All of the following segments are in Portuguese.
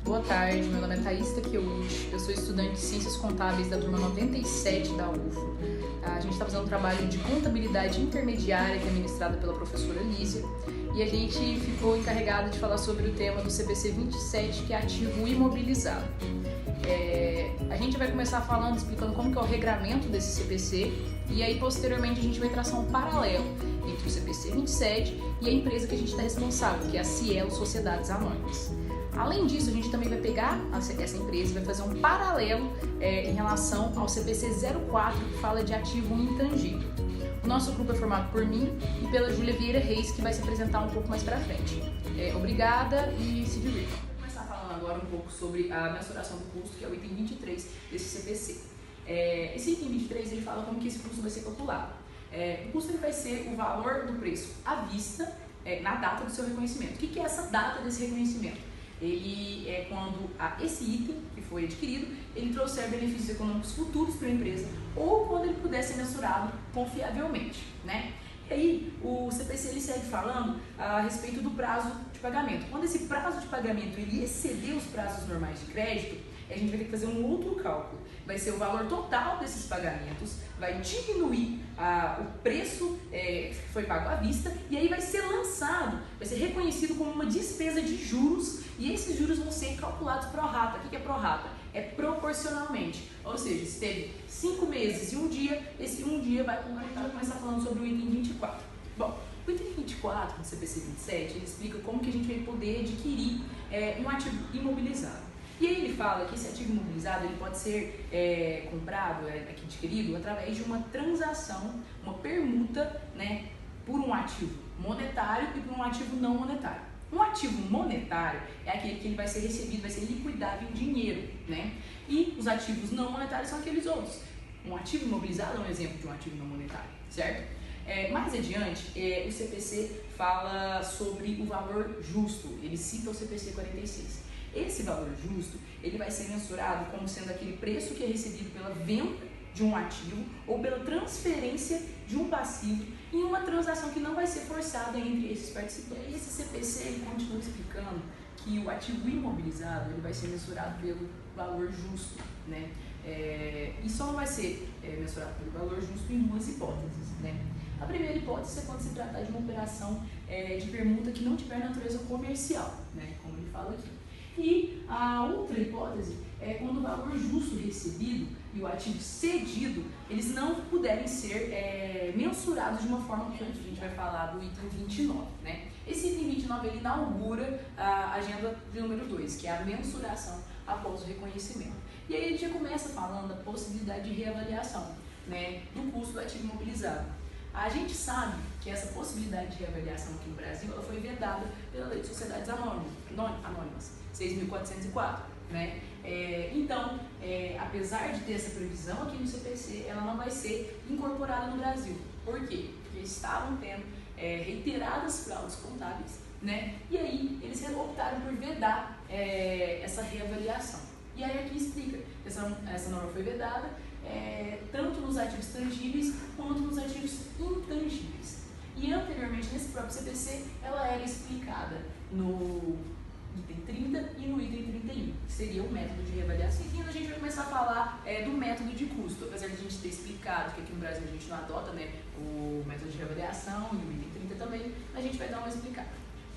Boa tarde, meu nome é Thaís Takeuchi, eu sou estudante de Ciências Contábeis da turma 97 da UFO. A gente está fazendo um trabalho de contabilidade intermediária que é ministrado pela professora Lísia e a gente ficou encarregado de falar sobre o tema do CPC 27, que é ativo imobilizado. A gente vai começar falando, explicando como que é o regramento desse CPC e aí posteriormente a gente vai traçar um paralelo entre o CPC 27 e a empresa que a gente está responsável, que é a Cielo Sociedades Anônimas. Além disso, a gente também vai pegar essa empresa e vai fazer um paralelo em relação ao CPC 04, que fala de ativo intangível. O nosso grupo é formado por mim e pela Júlia Vieira Reis, que vai se apresentar um pouco mais pra frente. Obrigada e se divirtam. Vou começar falando agora um pouco sobre a mensuração do custo, que é o item 23 desse CPC. Esse item 23 ele fala como que esse custo vai ser calculado. O custo ele vai ser o valor do preço à vista na data do seu reconhecimento. O que é essa data desse reconhecimento? Ele é quando esse item que foi adquirido, ele trouxer benefícios econômicos futuros para a empresa ou quando ele puder ser mensurado confiavelmente, né? E aí, o CPC ele segue falando a respeito do prazo de pagamento. Quando esse prazo de pagamento ele exceder os prazos normais de crédito, a gente vai ter que fazer um outro cálculo. Vai ser o valor total desses pagamentos, vai diminuir o preço que foi pago à vista e aí vai ser lançado, vai ser reconhecido como uma despesa de juros e esses juros vão ser calculados pro rata. O que é pro rata? É proporcionalmente, ou seja, se teve 5 meses e um dia, esse um dia vai começar falando sobre o item 24. Bom, o item 24 do CPC 27, ele explica como que a gente vai poder adquirir um ativo imobilizado. E aí ele fala que esse ativo imobilizado ele pode ser comprado, adquirido, através de uma transação, uma permuta, né, por um ativo monetário e por um ativo não monetário. Um ativo monetário é aquele que ele vai ser recebido, vai ser liquidável em dinheiro, né? E os ativos não monetários são aqueles outros. Um ativo imobilizado é um exemplo de um ativo não monetário, certo? Mais adiante, o CPC fala sobre o valor justo, ele cita o CPC 46. Esse valor justo, ele vai ser mensurado como sendo aquele preço que é recebido pela venda de um ativo ou pela transferência de um passivo em uma transação que não vai ser forçada entre esses participantes. E esse CPC ele continua explicando que o ativo imobilizado ele vai ser mensurado pelo valor justo, né? E só não vai ser mensurado pelo valor justo em duas hipóteses, né? A primeira hipótese é quando se tratar de uma operação de permuta que não tiver natureza comercial, né? Como ele fala aqui. E a outra hipótese é quando o valor justo recebido e o ativo cedido, eles não puderem ser mensurados de uma forma que a gente vai falar do item 29, né? Esse item 29 ele inaugura a agenda de número 2, que é a mensuração após o reconhecimento. E aí a gente já começa falando da possibilidade de reavaliação, né, do custo do ativo imobilizado. A gente sabe que essa possibilidade de reavaliação aqui no Brasil ela foi vedada pela Lei de Sociedades Anônimas, 6.404, né? Então, apesar de ter essa previsão aqui no CPC, ela não vai ser incorporada no Brasil. Por quê? Porque estavam tendo reiteradas fraudes contábeis, né? E aí eles optaram por vedar essa reavaliação. E aí aqui explica que essa norma foi vedada tanto nos ativos tangíveis quanto nos ativos intangíveis. E anteriormente, nesse próprio CPC, ela era explicada no item 30 e no item 31, que seria o método de reavaliação. E a gente vai começar a falar do método de custo, apesar de a gente ter explicado que aqui no Brasil a gente não adota, né, o método de reavaliação e o item 30 também, a gente vai dar uma explicada.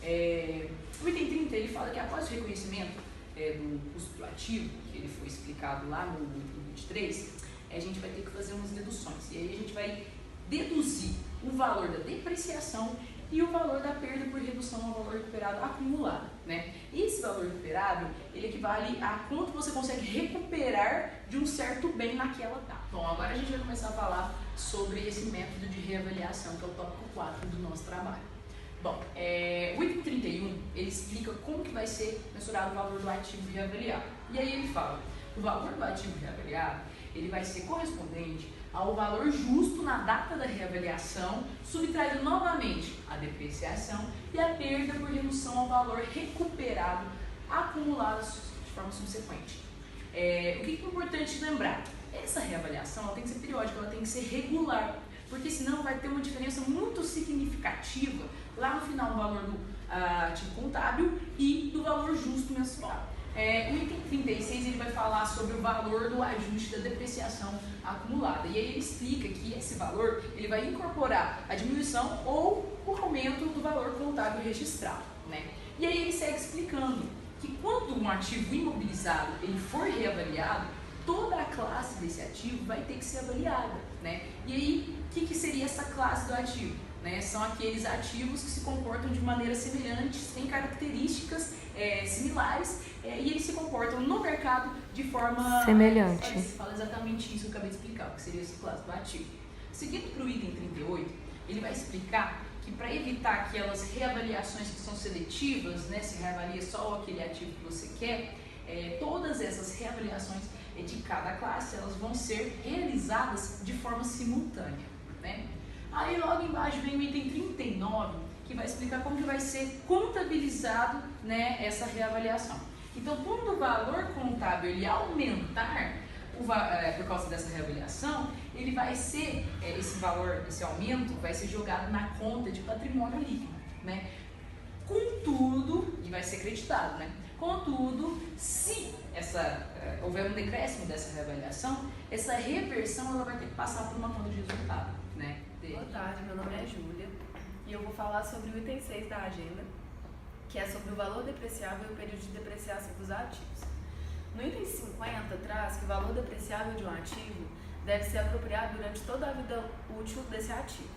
O item 30 ele fala que após o reconhecimento do custo do ativo, que ele foi explicado lá no item 23, a gente vai ter que fazer umas deduções. E aí a gente vai deduzir o valor da depreciação e o valor da perda por redução ao valor recuperado acumulado, né? Esse valor recuperado, ele equivale a quanto você consegue recuperar de um certo bem naquela data. Bom, agora a gente vai começar a falar sobre esse método de reavaliação, que é o tópico 4 do nosso trabalho. Bom, o item 31, ele explica como que vai ser mensurado o valor do ativo reavaliado. E aí ele fala, o valor do ativo reavaliado, ele vai ser correspondente ao valor justo na data da reavaliação, subtraindo novamente a depreciação e a perda por redução ao valor recuperado acumulado de forma subsequente. O que é importante lembrar? Essa reavaliação ela tem que ser periódica, ela tem que ser regular, porque senão vai ter uma diferença muito significativa lá no final do valor do ativo contábil e do valor justo mensural. O item 36 ele vai falar sobre o valor do ajuste da depreciação acumulada. E aí ele explica que esse valor ele vai incorporar a diminuição ou o aumento do valor contábil registrado, né? E aí ele segue explicando que quando um ativo imobilizado ele for reavaliado, toda a classe desse ativo vai ter que ser avaliada, né? E aí, o que seria essa classe do ativo? Né? São aqueles ativos que se comportam de maneira semelhante, têm características similares e eles se comportam no mercado de forma semelhante. Fala exatamente isso que eu acabei de explicar, o que seria essa classe do ativo. Seguindo para o item 38, ele vai explicar que para evitar aquelas reavaliações que são seletivas, né, se reavalia só aquele ativo que você quer, todas essas reavaliações de cada classe elas vão ser realizadas de forma simultânea, né? Aí logo embaixo vem o item 39, que vai explicar como que vai ser contabilizado, né, essa reavaliação. Então, quando o valor contábil ele aumentar por causa dessa reavaliação, ele vai ser, esse aumento vai ser jogado na conta de patrimônio líquido, né? Contudo, e vai ser creditado, né? Contudo, se houver um decréscimo dessa reavaliação, essa reversão ela vai ter que passar por uma conta de resultado, né? Boa tarde, meu nome é Júlia e eu vou falar sobre o item 6 da agenda, que é sobre o valor depreciável e o período de depreciação dos ativos. No item 50 traz que o valor depreciável de um ativo deve ser apropriado durante toda a vida útil desse ativo.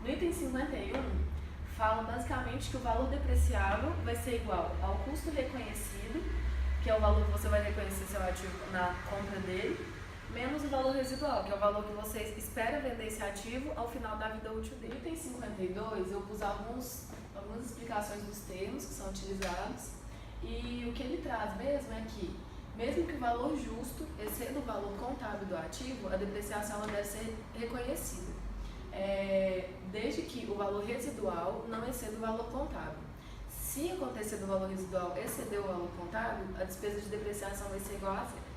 No item 51, fala basicamente que o valor depreciável vai ser igual ao custo reconhecido, que é o valor que você vai reconhecer seu ativo na compra dele, menos o valor residual, que é o valor que você espera vender esse ativo ao final da vida útil dele. No item 52, eu pus algumas explicações dos termos que são utilizados, e o que ele traz mesmo é que, mesmo que o valor justo exceda o valor contábil do ativo, a depreciação ela deve ser reconhecida, desde que o valor residual não exceda o valor contábil. Se acontecer do valor residual exceder o valor contábil, a despesa de depreciação vai ser igual a zero.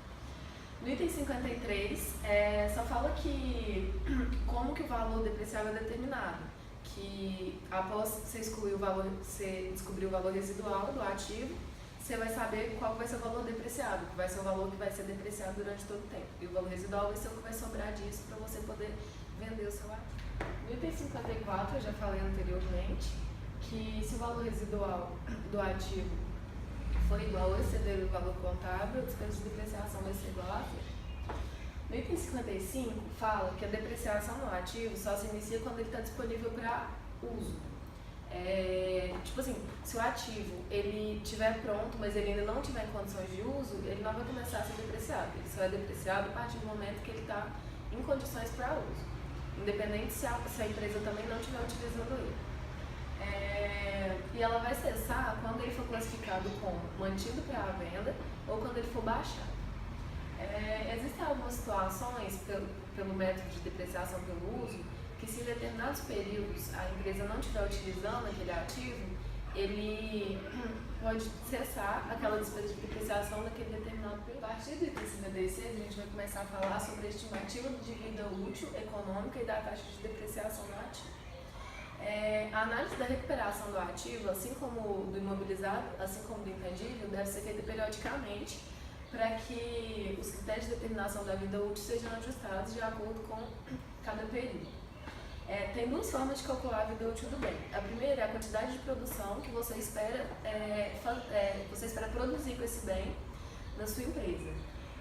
No item 53, só fala que como que o valor depreciável é determinado, que após você descobrir o valor residual do ativo, você vai saber qual vai ser o valor depreciável, que vai ser o valor que vai ser depreciado durante todo o tempo. E o valor residual vai ser o que vai sobrar disso para você poder vender o seu ativo. No item 54, eu já falei anteriormente, que se o valor residual do ativo for igual ou exceder o valor contábil, a despesa de depreciação vai ser igual a zero. No item 55, fala que a depreciação no ativo só se inicia quando ele está disponível para uso. Tipo assim, se o ativo ele estiver pronto, mas ele ainda não tiver em condições de uso, ele não vai começar a ser depreciado. Ele só é depreciado a partir do momento que ele está em condições para uso, independente se a empresa também não estiver utilizando ele. E ela vai cessar quando ele for classificado como mantido para a venda ou quando ele for baixado. Existem algumas situações, pelo método de depreciação pelo uso, que se em determinados períodos a empresa não estiver utilizando aquele ativo, ele pode cessar aquela despesa de depreciação naquele determinado período. A partir do item 56, a gente vai começar a falar sobre a estimativa de vida útil econômica e da taxa de depreciação do ativo. A análise da recuperação do ativo, assim como do imobilizado, assim como do intangível, deve ser feita periodicamente para que os critérios de determinação da vida útil sejam ajustados de acordo com cada período. Tem duas formas de calcular a vida útil do bem. A primeira é a quantidade de produção que você espera produzir com esse bem na sua empresa.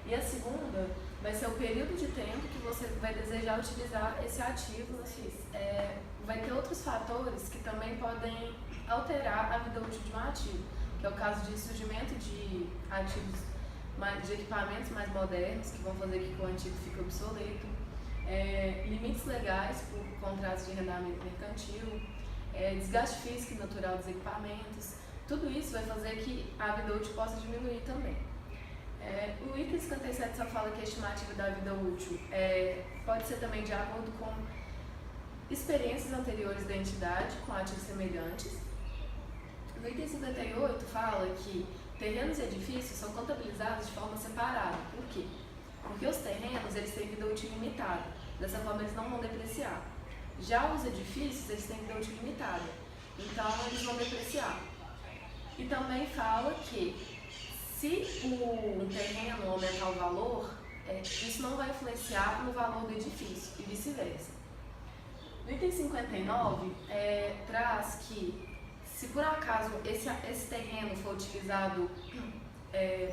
E a segunda vai ser o período de tempo que você vai desejar utilizar esse ativo na sua vai ter outros fatores que também podem alterar a vida útil de um ativo, que é o caso de surgimento de ativos, de equipamentos mais modernos, que vão fazer com que o antigo fique obsoleto, limites legais por contratos de arrendamento mercantil, desgaste físico e natural dos equipamentos. Tudo isso vai fazer que a vida útil possa diminuir também. O item 57 só fala que a estimativa da vida útil pode ser também de acordo com experiências anteriores da entidade com ativos semelhantes. No item 58 fala que terrenos e edifícios são contabilizados de forma separada. Por quê? Porque os terrenos eles têm vida útil limitada, dessa forma eles não vão depreciar. Já os edifícios eles têm vida útil limitada, então eles vão depreciar. E também fala que Se o terreno aumentar o valor, isso não vai influenciar no valor do edifício e vice-versa. No item 59, traz que se por acaso esse terreno for utilizado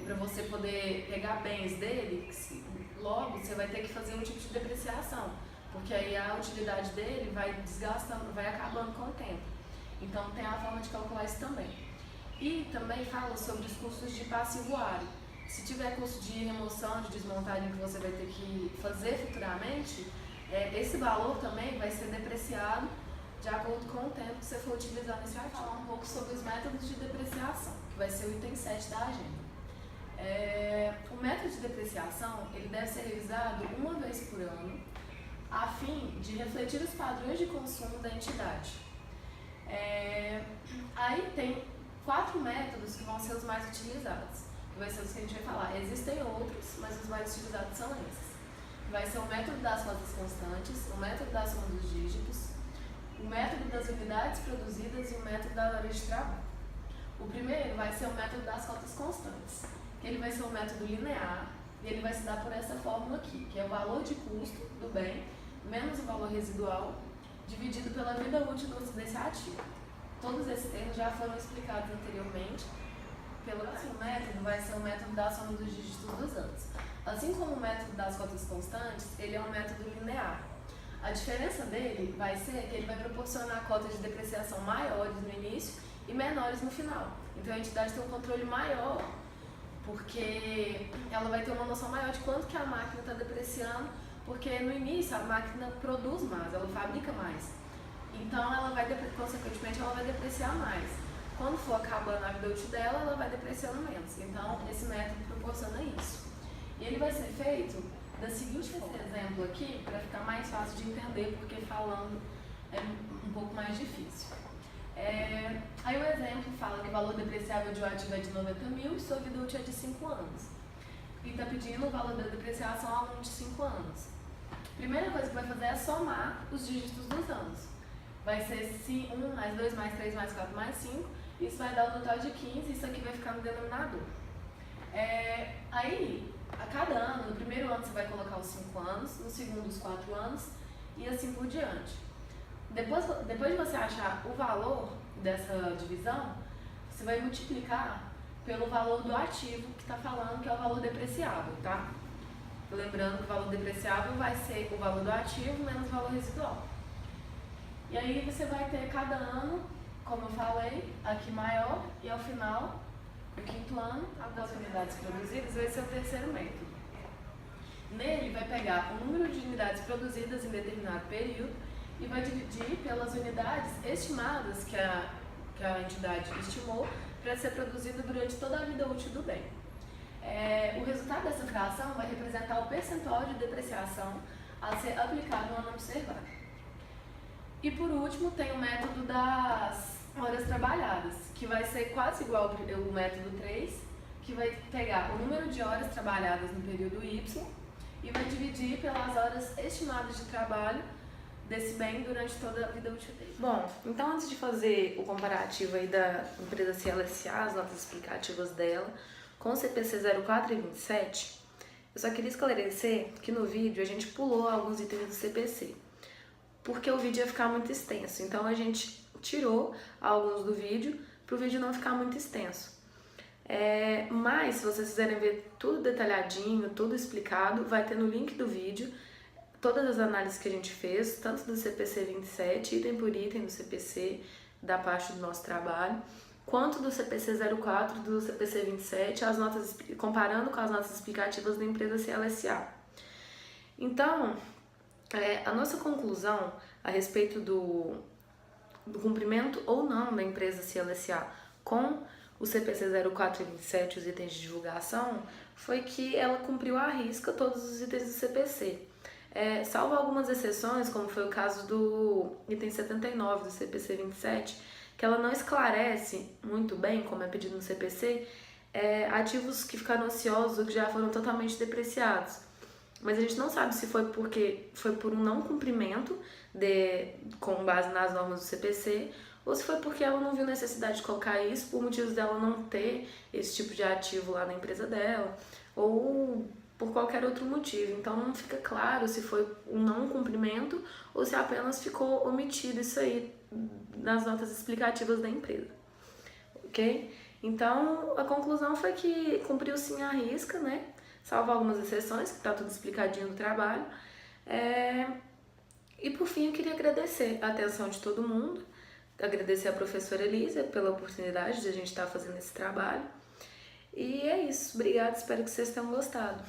para você poder pegar bens dele, logo você vai ter que fazer um tipo de depreciação, porque aí a utilidade dele vai desgastando, vai acabando com o tempo. Então tem a forma de calcular isso também. E também fala sobre os custos de passivo área. Se tiver custo de remoção, de desmontagem que você vai ter que fazer futuramente, esse valor também vai ser depreciado de acordo com o tempo que você for utilizar nesse artigo. Falar um pouco sobre os métodos de depreciação, que vai ser o item 7 da agenda. O método de depreciação ele deve ser revisado uma vez por ano, a fim de refletir os padrões de consumo da entidade. Aí tem 4 métodos que vão ser os mais utilizados, que vai ser os que a gente vai falar. Existem outros, mas os mais utilizados são esses. Vai ser o método das cotas constantes, o método da soma dos dígitos, o método das unidades produzidas e o método da hora de trabalho. O primeiro vai ser o método das cotas constantes, que ele vai ser um método linear e ele vai se dar por essa fórmula aqui, que é o valor de custo do bem menos o valor residual dividido pela vida útil desse ativo. Todos esses termos já foram explicados anteriormente. Pelo próximo método vai ser o método da soma dos dígitos dos anos. Assim como o método das cotas constantes, ele é um método linear. A diferença dele vai ser que ele vai proporcionar cotas de depreciação maiores no início e menores no final. Então a entidade tem um controle maior, porque ela vai ter uma noção maior de quanto que a máquina está depreciando, porque no início a máquina produz mais, ela fabrica mais. Então ela vai, consequentemente, ela vai depreciar mais. Quando for acabando a vida útil dela, ela vai depreciando menos. Então esse método proporciona isso. E ele vai ser feito da seguinte forma. Esse exemplo aqui, para ficar mais fácil de entender, porque falando é um pouco mais difícil. Aí o exemplo fala que o valor depreciável de um ativo é de 90 mil e sua vida útil é de 5 anos. E está pedindo o valor da depreciação ao longo de 5 anos. Primeira coisa que vai fazer é somar os dígitos dos anos. Vai ser 1 mais 2 mais 3 mais 4 mais 5. Isso vai dar um total de 15 e isso aqui vai ficar no denominador. Aí, a cada ano, no primeiro ano você vai colocar os 5 anos, no segundo os 4 anos e assim por diante. Depois de você achar o valor dessa divisão, você vai multiplicar pelo valor do ativo que está falando que é o valor depreciável, tá? Lembrando que o valor depreciável vai ser o valor do ativo menos o valor residual. E aí você vai ter cada ano, como eu falei, aqui maior e ao final, no 5º ano, as unidades produzidas vai ser o terceiro método. Nele vai pegar o número de unidades produzidas em determinado período e vai dividir pelas unidades estimadas que a entidade estimou para ser produzida durante toda a vida útil do bem. O resultado dessa fração vai representar o percentual de depreciação a ser aplicado no ano observado. E por último tem o método das horas trabalhadas, que vai ser quase igual ao método 3, que vai pegar o número de horas trabalhadas no período Y e vai dividir pelas horas estimadas de trabalho desse bem durante toda a vida útil dele. Bom, então antes de fazer o comparativo aí da empresa CLSA, as notas explicativas dela, com o CPC 04 e 27, eu só queria esclarecer que no vídeo a gente pulou alguns itens do CPC, porque o vídeo ia ficar muito extenso, então a gente tirou alguns do vídeo para o vídeo não ficar muito extenso. Mas se vocês quiserem ver tudo detalhadinho, tudo explicado, vai ter no link do vídeo todas as análises que a gente fez, tanto do CPC 27, item por item do CPC, da parte do nosso trabalho, quanto do CPC 04 e do CPC 27, as notas, comparando com as notas explicativas da empresa CLSA. Então, a nossa conclusão a respeito do cumprimento ou não da empresa CLSA com o CPC 04 e 27, os itens de divulgação, foi que ela cumpriu à risca todos os itens do CPC. Salvo algumas exceções, como foi o caso do item 79 do CPC 27, que ela não esclarece muito bem, como é pedido no CPC, ativos que ficaram ociosos ou que já foram totalmente depreciados. Mas a gente não sabe se foi porque foi por um não cumprimento com base nas normas do CPC ou se foi porque ela não viu necessidade de colocar isso por motivos dela não ter esse tipo de ativo lá na empresa dela, ou por qualquer outro motivo. Então não fica claro se foi um não cumprimento ou se apenas ficou omitido isso aí nas notas explicativas da empresa, ok? Então a conclusão foi que cumpriu sim a risca, né? Salvo algumas exceções, que tá tudo explicadinho no trabalho. E por fim eu queria agradecer a atenção de todo mundo, agradecer a professora Elisa pela oportunidade de a gente estar fazendo esse trabalho. E é isso, obrigada, espero que vocês tenham gostado.